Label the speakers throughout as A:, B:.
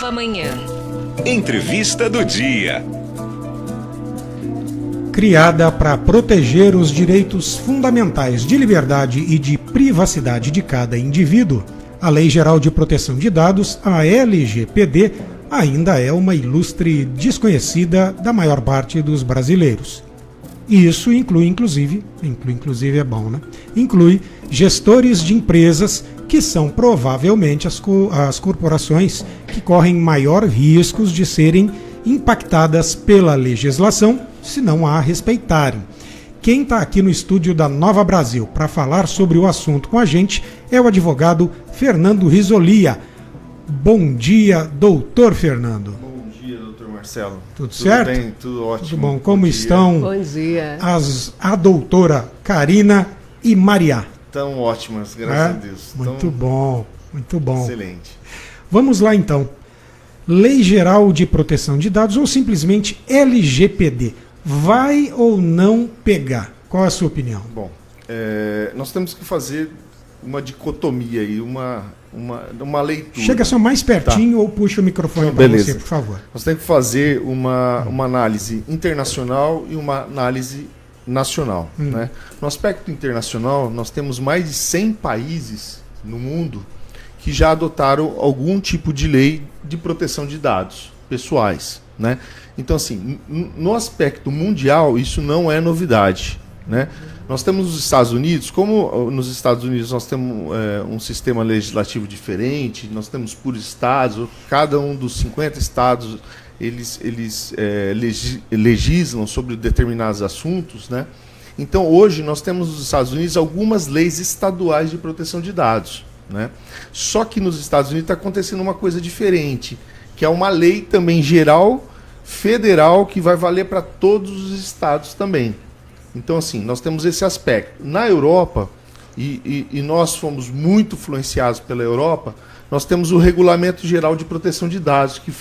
A: Nova Manhã.
B: Entrevista do dia.
C: Criada para proteger os direitos fundamentais de liberdade e de privacidade de cada indivíduo, a Lei Geral de Proteção de Dados, a LGPD, ainda é uma ilustre desconhecida da maior parte dos brasileiros. E isso inclui é bom, né? Inclui gestores de empresas que são provavelmente as corporações que correm maior riscos de serem impactadas pela legislação se não a respeitarem. Quem está aqui no estúdio da Nova Brasil para falar sobre o assunto com a gente é o advogado Fernando Risolia. Bom dia, doutor Fernando.
D: Bom dia, doutor Marcelo.
C: Tudo certo?
D: Tudo bem, tudo ótimo.
C: Tudo bom. Como estão
A: Bom dia.
C: a doutora Karina e Maria?
D: Estão ótimas, graças a Deus.
C: Muito bom, muito bom.
D: Excelente.
C: Vamos lá então. Lei Geral de Proteção de Dados, ou simplesmente LGPD, vai ou não pegar? Qual é a sua opinião?
D: Bom, nós temos que fazer uma dicotomia aí, uma leitura.
C: Chega só mais pertinho ou puxa o microfone para você, por favor.
D: Nós temos que fazer uma análise internacional e uma análise nacional. Né? No aspecto internacional, nós temos mais de 100 países no mundo que já adotaram algum tipo de lei de proteção de dados pessoais. Né? Então, assim, no aspecto mundial, isso não é novidade. Né? Nós temos os Estados Unidos, como nos Estados Unidos nós temos um sistema legislativo diferente, nós temos por estados, cada um dos 50 estados eles legislam sobre determinados assuntos. Né? Então, hoje nós temos nos Estados Unidos algumas leis estaduais de proteção de dados. Né? Só que nos Estados Unidos está acontecendo uma coisa diferente, que é uma lei também geral, federal, que vai valer para todos os estados também. Então, assim, nós temos esse aspecto. Na Europa, e nós fomos muito influenciados pela Europa, nós temos o Regulamento Geral de Proteção de Dados, que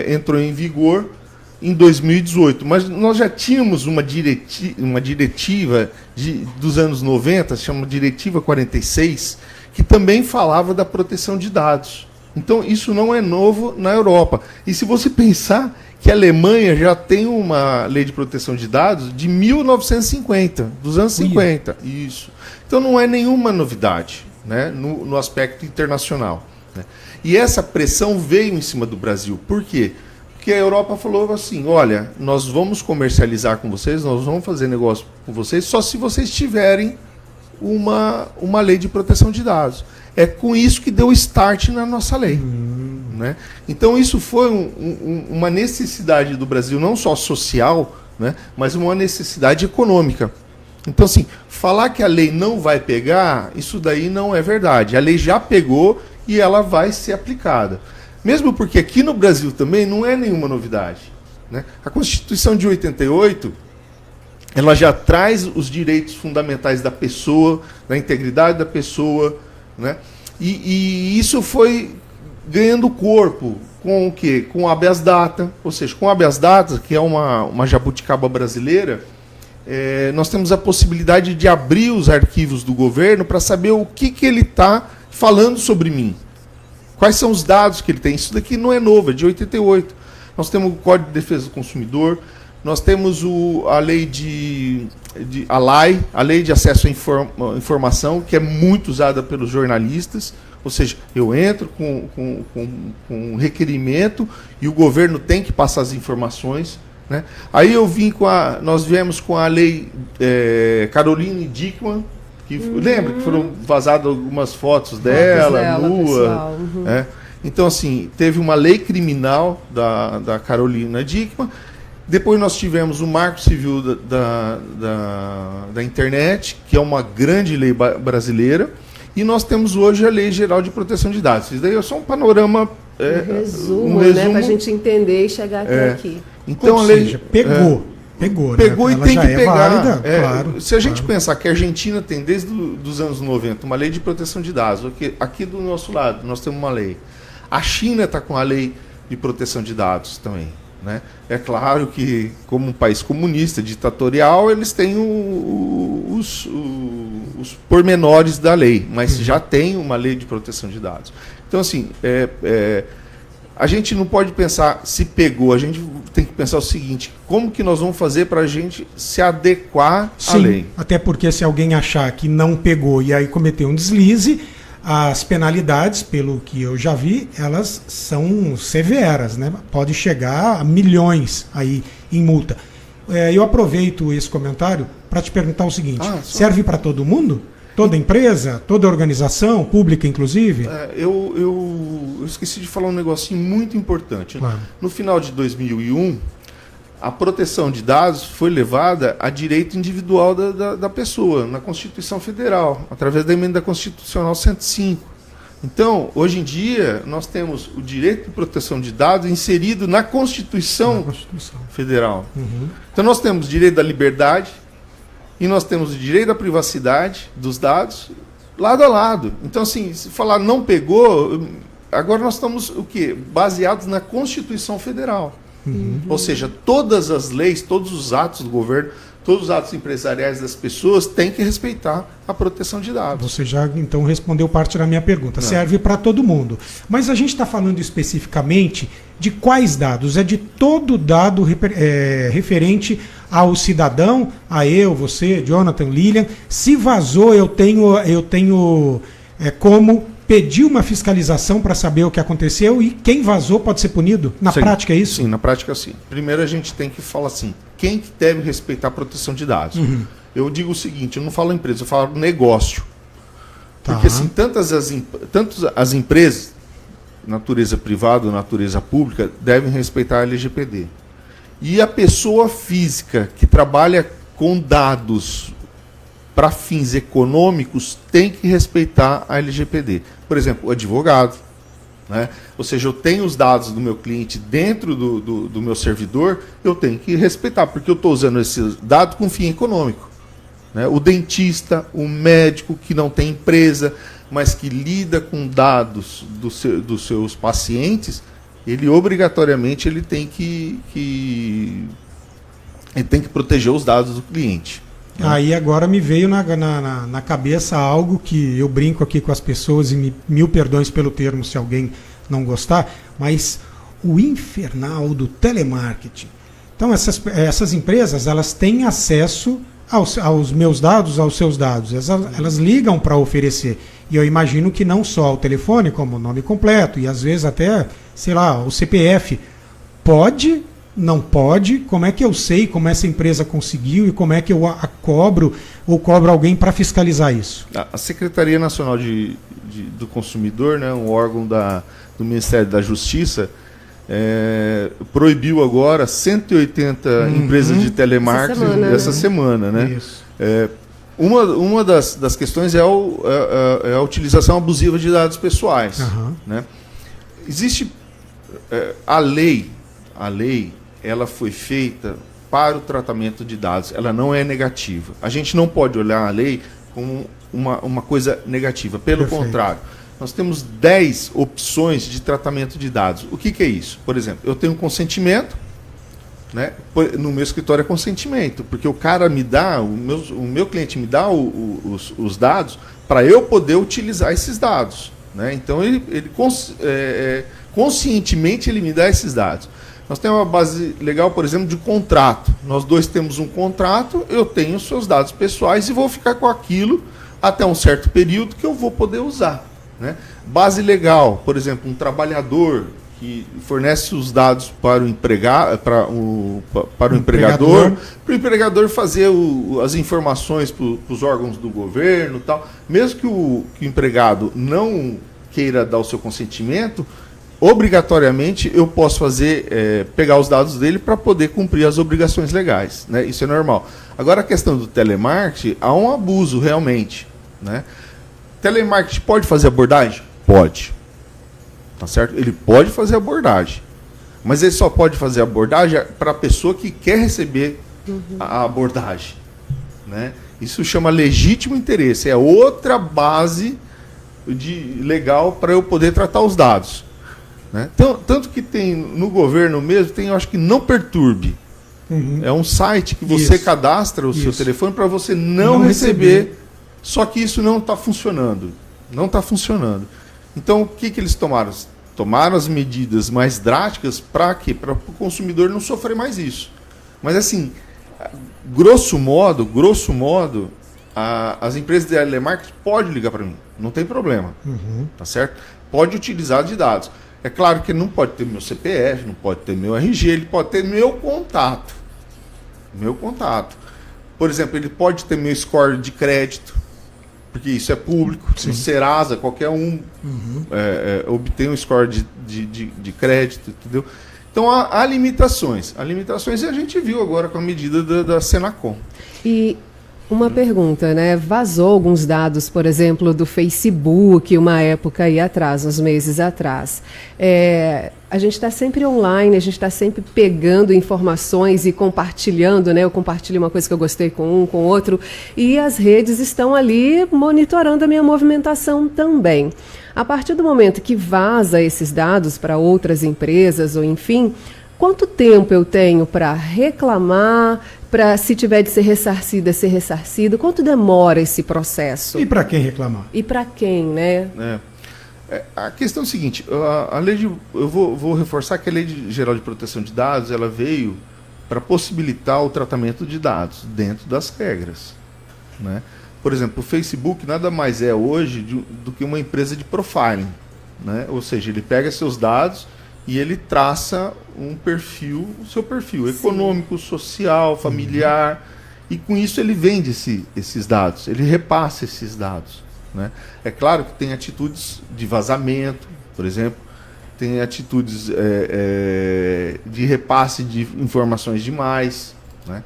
D: entrou em vigor em 2018. Mas nós já tínhamos uma diretiva dos anos 90, se chama Diretiva 46, que também falava da proteção de dados. Então, isso não é novo na Europa. E se você pensar que a Alemanha já tem uma lei de proteção de dados de 1950, dos anos 50. Isso. Então, não é nenhuma novidade, né, no aspecto internacional. Né? E essa pressão veio em cima do Brasil. Por quê? Porque a Europa falou assim, olha, nós vamos comercializar com vocês, nós vamos fazer negócio com vocês, só se vocês tiverem uma lei de proteção de dados. É com isso que deu start na nossa lei. Né? Então isso foi uma necessidade do Brasil, não só social, né, mas uma necessidade econômica. Então, assim, falar que a lei não vai pegar, isso daí não é verdade. A lei já pegou e ela vai ser aplicada. Mesmo porque aqui no Brasil também não é nenhuma novidade. Né? A Constituição de 88... ela já traz os direitos fundamentais da pessoa, da integridade da pessoa, né? E isso foi ganhando corpo com o quê? Com o habeas data, ou seja, com o habeas data, que é uma jabuticaba brasileira, nós temos a possibilidade de abrir os arquivos do governo para saber o que ele está falando sobre mim. Quais são os dados que ele tem. Isso daqui não é novo, é de 88. Nós temos o Código de Defesa do Consumidor, nós temos a lei a lei de acesso à informação, que é muito usada pelos jornalistas, ou seja, eu entro com um requerimento e o governo tem que passar as informações. Né? Aí nós viemos com a lei Caroline Dickmann, que lembra que foram vazadas algumas fotos dela nua. Então, assim, teve uma lei criminal da Carolina Dickmann. Depois nós tivemos o Marco Civil da Internet, que é uma grande lei brasileira, e nós temos hoje a Lei Geral de Proteção de Dados. Isso daí é só um panorama...
E: um resumo, né, para a gente entender e chegar até aqui.
D: Então,
C: ou seja, pegou,
D: pegou,
C: né?
D: e tem que pegar.
C: Válida, claro,
D: se a gente pensar que a Argentina tem, desde os anos 90, uma lei de proteção de dados, aqui do nosso lado nós temos uma lei. A China está com a lei de proteção de dados também. Né? É claro que, como um país comunista, ditatorial, eles têm os pormenores da lei, mas já tem uma lei de proteção de dados. Então, assim, a gente não pode pensar se pegou, a gente tem que pensar o seguinte, como que nós vamos fazer para a gente se adequar à lei?
C: Até porque se alguém achar que não pegou e aí cometeu um deslize, as penalidades, pelo que eu já vi, elas são severas, né? Pode chegar a milhões aí em multa. Eu aproveito esse comentário para te perguntar o seguinte, serve para todo mundo? Toda empresa, toda organização, pública inclusive?
D: Eu esqueci de falar um negocinho muito importante.
C: Claro.
D: No final de 2001, a proteção de dados foi levada a direito individual da pessoa, na Constituição Federal, através da Emenda Constitucional 105. Então, hoje em dia, nós temos o direito de proteção de dados inserido na Constituição Federal. Uhum. Então, nós temos o direito da liberdade, e nós temos o direito da privacidade dos dados lado a lado. Então, assim, se falar não pegou, agora nós estamos o quê? Baseados na Constituição Federal. Uhum. Ou seja, todas as leis, todos os atos do governo, todos os atos empresariais das pessoas têm que respeitar a proteção de dados.
C: Você já, então, respondeu parte da minha pergunta. Não. Serve para todo mundo. Mas a gente está falando especificamente de quais dados? É de todo dado referente ao cidadão, a eu, você, Jonathan, Lilian. Se vazou, eu tenho como pedir uma fiscalização para saber o que aconteceu e quem vazou pode ser punido? Na prática é isso?
D: Sim, na prática sim. Primeiro a gente tem que falar assim, quem que deve respeitar a proteção de dados? Uhum. Eu digo o seguinte, eu não falo empresa, eu falo negócio. Tá. Porque assim, tanto as empresas, natureza privada ou natureza pública, devem respeitar a LGPD. E a pessoa física que trabalha com dados para fins econômicos tem que respeitar a LGPD. Por exemplo, o advogado, né? Ou seja, eu tenho os dados do meu cliente dentro do meu servidor, eu tenho que respeitar, porque eu estou usando esses dados com fim econômico. Né? O dentista, o médico que não tem empresa, mas que lida com dados dos seus pacientes, ele obrigatoriamente ele tem que proteger os dados do cliente.
C: Aí agora me veio na cabeça algo que eu brinco aqui com as pessoas, e mil perdões pelo termo se alguém não gostar, mas o infernal do telemarketing. Então essas empresas, elas têm acesso aos meus dados, aos seus dados. Elas ligam para oferecer. E eu imagino que não só o telefone, como o nome completo, e às vezes até, sei lá, o CPF. Pode... Não pode? Como é que eu sei como essa empresa conseguiu e como é que eu a cobro ou cobro alguém para fiscalizar isso?
D: A Secretaria Nacional do Consumidor, né, um órgão do Ministério da Justiça, proibiu agora 180 empresas de telemarketing essa semana. Né? Isso. Uma das questões é a utilização abusiva de dados pessoais. Uhum. Né? Existe a lei, ela foi feita para o tratamento de dados, ela não é negativa. A gente não pode olhar a lei como uma coisa negativa, pelo contrário. Nós temos 10 opções de tratamento de dados. O que é isso? Por exemplo, eu tenho consentimento, né? No meu escritório é consentimento, porque o cara me dá, o meu cliente me dá os dados para eu poder utilizar esses dados. Né? Então, conscientemente ele me dá esses dados. Nós temos uma base legal, por exemplo, de contrato. Nós dois temos um contrato, eu tenho os seus dados pessoais e vou ficar com aquilo até um certo período que eu vou poder usar. Né? Base legal, por exemplo, um trabalhador que fornece os dados para o empregador, para o empregador fazer as informações para os órgãos do governo, tal. Mesmo que o empregado não queira dar o seu consentimento, obrigatoriamente eu posso pegar os dados dele para poder cumprir as obrigações legais. Né? Isso é normal. Agora, a questão do telemarketing, há um abuso realmente. Né? Telemarketing pode fazer abordagem? Pode. Tá certo? Ele pode fazer abordagem. Mas ele só pode fazer abordagem para a pessoa que quer receber a abordagem. Né? Isso chama legítimo interesse. É outra base legal para eu poder tratar os dados. Né? Então, tanto que tem no governo mesmo, tem, eu acho que Não Perturbe. Uhum. É um site que você cadastra o seu telefone para você não receber. Só que isso não está funcionando. Não está funcionando. Então, o que eles tomaram? tomaram as medidas mais drásticas para quê? Para o consumidor não sofrer mais isso. Mas assim, grosso modo, as empresas de telemarketing podem ligar para mim, não tem problema, tá certo? Pode utilizar de dados. É claro que ele não pode ter meu CPF, não pode ter meu RG, ele pode ter meu contato. Por exemplo, ele pode ter meu score de crédito, porque isso é público. No Serasa, qualquer um obtém um score de crédito, entendeu? Então há limitações. Há limitações e a gente viu agora com a medida da Senacom.
E: E uma pergunta, né? Vazou alguns dados, por exemplo, do Facebook, uma época aí atrás, uns meses atrás. A gente está sempre online, a gente está sempre pegando informações e compartilhando, né? Eu compartilho uma coisa que eu gostei com um, com outro, e as redes estão ali monitorando a minha movimentação também. A partir do momento que vaza esses dados para outras empresas, ou enfim, quanto tempo eu tenho para reclamar, para, se tiver de ser ressarcida, ser ressarcido? Quanto demora esse processo?
C: E para quem reclamar?
E: E para quem, né?
D: A questão é a seguinte, eu vou reforçar que a Lei Geral de Proteção de Dados, ela veio para possibilitar o tratamento de dados dentro das regras, né? Por exemplo, o Facebook nada mais é hoje do que uma empresa de profiling, né? Ou seja, ele pega seus dados e ele traça um perfil, o seu perfil econômico, social, familiar, e com isso ele vende esses dados, ele repassa esses dados, né? É claro que tem atitudes de vazamento, por exemplo, tem atitudes de repasse de informações demais, né?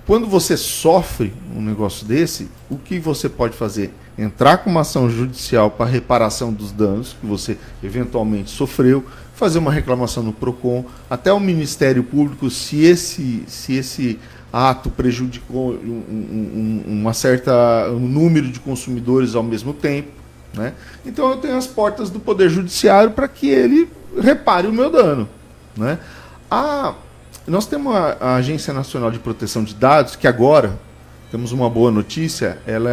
D: Quando você sofre um negócio desse, o que você pode fazer? Entrar com uma ação judicial para reparação dos danos que você eventualmente sofreu, fazer uma reclamação no PROCON, até o Ministério Público, se esse ato prejudicou um número de consumidores ao mesmo tempo, né? Então eu tenho as portas do Poder Judiciário para que ele repare o meu dano, né? Nós temos a Agência Nacional de Proteção de Dados, que agora temos uma boa notícia, ela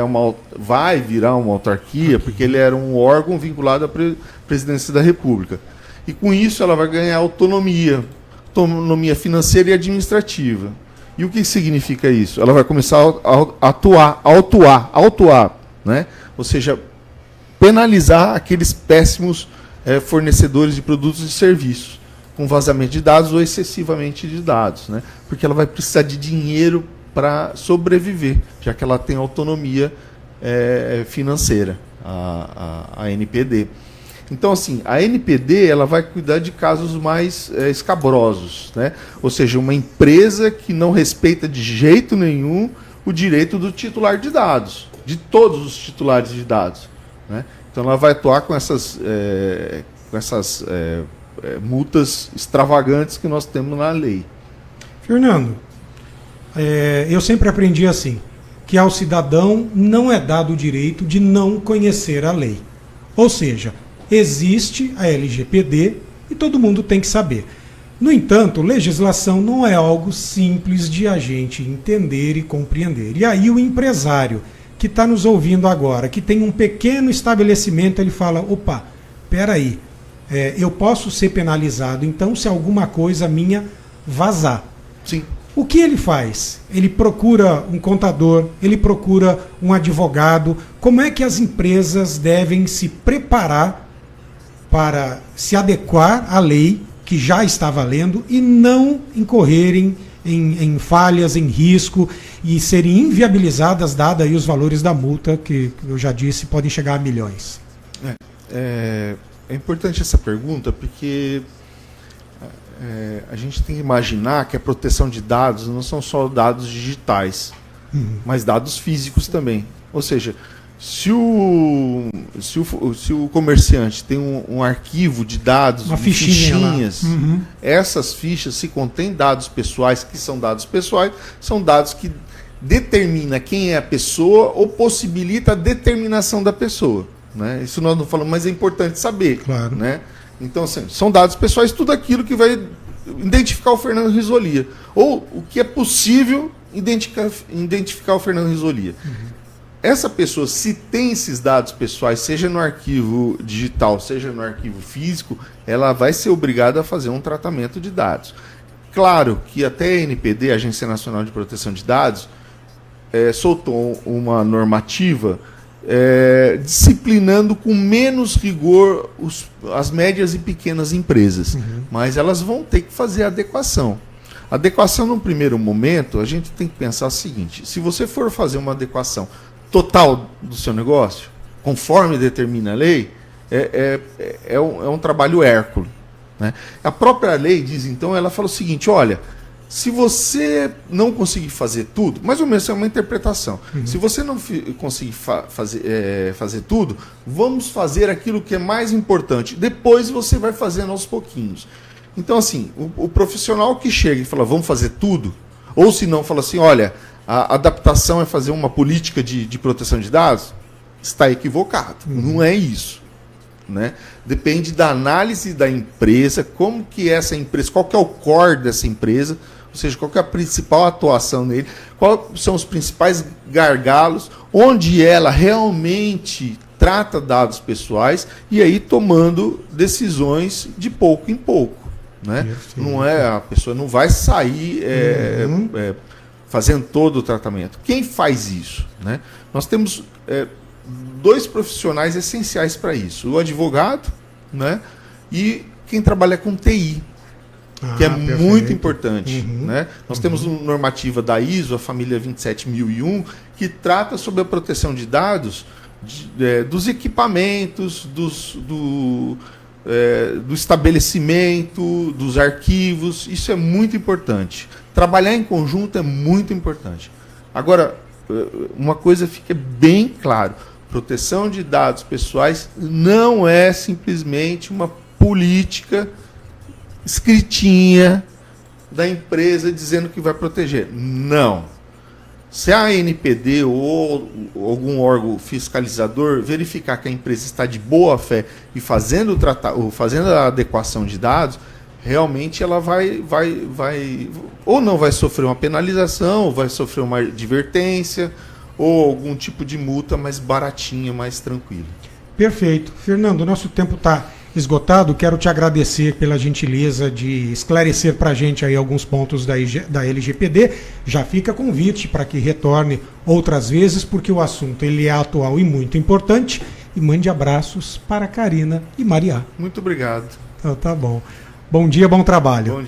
D: vai virar uma autarquia, porque ele era um órgão vinculado à Presidência da República. E com isso ela vai ganhar autonomia financeira e administrativa. E o que significa isso? Ela vai começar a autuar, né? Ou seja, penalizar aqueles péssimos fornecedores de produtos e serviços com vazamento de dados ou excessivamente de dados, né? Porque ela vai precisar de dinheiro para sobreviver, já que ela tem autonomia financeira, a NPD. Então, assim, a NPD ela vai cuidar de casos mais escabrosos, né? Ou seja, uma empresa que não respeita de jeito nenhum o direito do titular de dados, de todos os titulares de dados, né? Então, ela vai atuar com essas multas extravagantes que nós temos na lei.
C: Fernando, eu sempre aprendi assim, que ao cidadão não é dado o direito de não conhecer a lei. Ou seja, existe a LGPD e todo mundo tem que saber. No entanto, legislação não é algo simples de a gente entender e compreender. E aí o empresário que está nos ouvindo agora, que tem um pequeno estabelecimento, ele fala, opa, peraí, eu posso ser penalizado, então, se alguma coisa minha vazar.
D: Sim.
C: O que ele faz? Ele procura um contador, ele procura um advogado. Como é que as empresas devem se preparar para se adequar à lei que já está valendo e não incorrerem em falhas, em risco e serem inviabilizadas, dados aí os valores da multa, que eu já disse, podem chegar a milhões?
D: É importante essa pergunta porque a gente tem que imaginar que a proteção de dados não são só dados digitais, mas dados físicos também. Ou seja, se o comerciante tem um arquivo de dados,
C: uma fichinhas,
D: essas fichas, se contém dados pessoais, que são dados pessoais, são dados que determina quem é a pessoa ou possibilita a determinação da pessoa, né? Isso nós não falamos, mas é importante saber.
C: Claro.
D: Né? Então, assim, são dados pessoais, tudo aquilo que vai identificar o Fernando Risolia. Ou o que é possível identificar o Fernando Risolia. essa pessoa, se tem esses dados pessoais, seja no arquivo digital, seja no arquivo físico, ela vai ser obrigada a fazer um tratamento de dados. Claro que até a ANPD, a Agência Nacional de Proteção de Dados, soltou uma normativa disciplinando com menos rigor as médias e pequenas empresas. Mas elas vão ter que fazer a adequação. A adequação, num primeiro momento, a gente tem que pensar o seguinte: se você for fazer uma adequação total do seu negócio, conforme determina a lei, é um trabalho hércules, né? A própria lei diz, então, ela fala o seguinte: olha, se você não conseguir fazer tudo, mais ou menos é uma interpretação, se você não conseguir fazer tudo, vamos fazer aquilo que é mais importante, depois você vai fazendo aos pouquinhos. Então, assim, o profissional que chega e fala, vamos fazer tudo, ou se não, fala assim, olha, a adaptação é fazer uma política de proteção de dados, está equivocado. Não é isso, né? Depende da análise da empresa, como que essa empresa, qual que é o core dessa empresa, ou seja, qual que é a principal atuação nele, quais são os principais gargalos, onde ela realmente trata dados pessoais e aí tomando decisões de pouco em pouco, né? Não é, a pessoa não vai sair fazendo todo o tratamento. Quem faz isso, né? Nós temos dois profissionais essenciais para isso: o advogado, né? E quem trabalha com TI, que é muito importante, né? Nós temos uma normativa da ISO, a família 27001, que trata sobre a proteção de dados dos equipamentos, do estabelecimento, dos arquivos. Isso é muito importante. Trabalhar em conjunto é muito importante. Agora, uma coisa fica bem claro: proteção de dados pessoais não é simplesmente uma política escritinha da empresa dizendo que vai proteger. Não. Se a ANPD ou algum órgão fiscalizador verificar que a empresa está de boa fé e fazendo a adequação de dados, realmente ela vai ou não vai sofrer uma penalização, ou vai sofrer uma advertência, ou algum tipo de multa mais baratinha, mais tranquila.
C: Perfeito. Fernando, o nosso tempo está esgotado. Quero te agradecer pela gentileza de esclarecer para a gente aí alguns pontos da LGPD. Já fica convite para que retorne outras vezes, porque o assunto ele é atual e muito importante. E mande abraços para Karina e Maria.
D: Muito obrigado.
C: Então, tá bom. Bom dia, bom trabalho.
D: Bom dia.